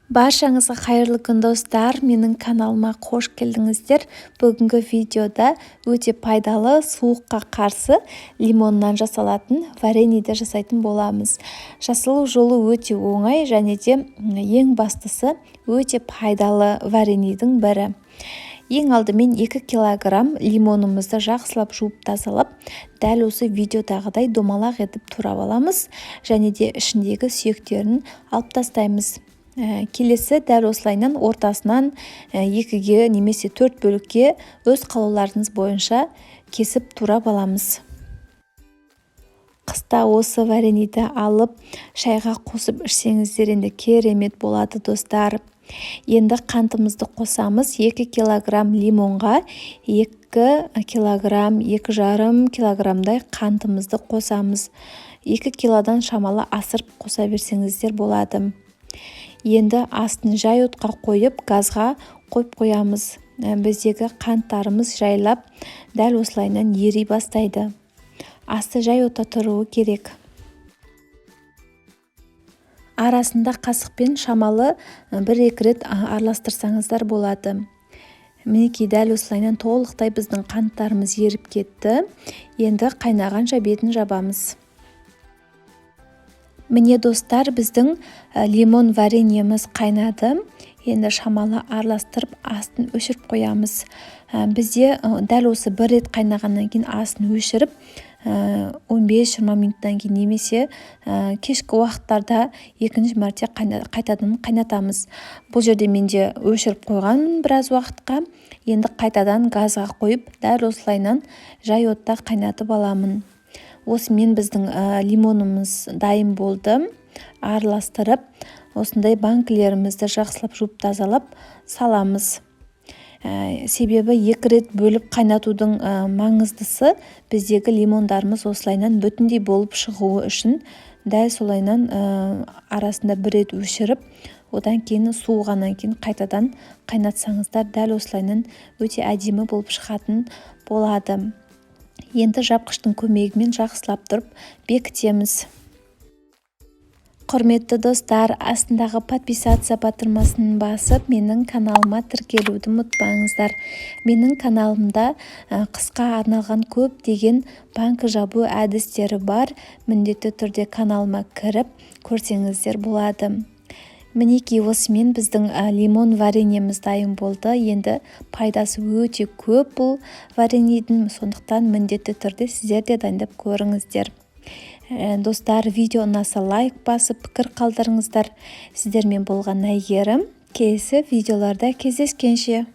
Баршаңызға қайырлы күн достар, менің каналыма қош келдіңіздер. Бүгінгі видеода өте пайдалы суыққа қарсы лимоннан жасалатын вареньеді жасайтын боламыз. Жасалу жолы өте оңай және де ең бастысы өте пайдалы вареньедің бірі. Ең алдымен 2 килограмм лимонымызды жақсылап жуып тазалап, дәл осы видеодағыдай домалақ етіп турап аламыз және де ішіндегі сүйектерін алып тастаймыз. Келесі дәл осылайынан ортасынан 2-ге немесе 4 бөлікке өз қалауларыңыз бойынша кесіп турап аламыз. Қыста осы вареньеді алып шайға қосып ішсеңіздер енді керемет болады достар. Енді қантымызды қосамыз. 2 килограмм лимонға 2 килограмм, 2,5 килограммдай қантымызды қосамыз. 2 килодан шамалы асырып қоса берсеңіздер болады. Енді астын жай отқа қойып, газға қойып қоямыз. Біздегі қанттарымыз жайлап, дәл осылайынан ери бастайды. Асты жай отта тұруы керек. Арасында қасықпен шамалы 1-2 рет араластырсаңыздар болады. Мінекей дәл осылайынан толықтай біздің қанттарымыз еріп кетті. Енді қайнағанша бетін жабамыз. Міне достар, біздің лимон вареньеміз қайнады. Енді шамалы араластырып, астын өшіріп қоямыз. Бізде дәл осы 1 рет қайнағаннан кейін астын өшіріп, 15-20 минуттан кейін немесе кешкі уақыттарда екінші мәрте қайтадан қайнатамыз. Бұл жерде менде өшіріп қойған біраз уақытқа. Енді қайтадан газға қойып, дәл осылайынан жай отта қайнатып аламын. Осымен біздің лимонымыз дайын болды. Араластырып, осындай банкілерімізді жақсылап жуып тазалап саламыз. Себебі 2 рет бөліп қайнатудың маңыздысы біздегі лимондарымыз осылайынан бүтіндей болып шығуы үшін дәл солайынан арасында 1 рет өшіріп, одан кейін суығаннан кейін қайтадан қайнатсаңыздар дәл осылайынан өте әдемі болып шығатын болады. Енді жапқыштың көмегімен жақсылап тұрып бекітеміз. Құрметті достар, астындағы подписаться батырмасын басып, менің каналыма тіркелуді ұмытпаңыздар. Менің каналымда қысқа арналған көптеген банкі жабу әдістері бар. Міндетті түрде каналыма кіріп көрсеңіздер болады. Мінекей осымен біздің лимон вареньеміз дайын болды. Енді пайдасы өте көп бұл вареньедің, сондықтан міндетті түрде сіздер де дайындап көріңіздер. Достар, видео ұнаса лайк басып, пікір қалдырыңыздар. Сіздермен болған Әйгерім. Келесі видеоларда кездескенше.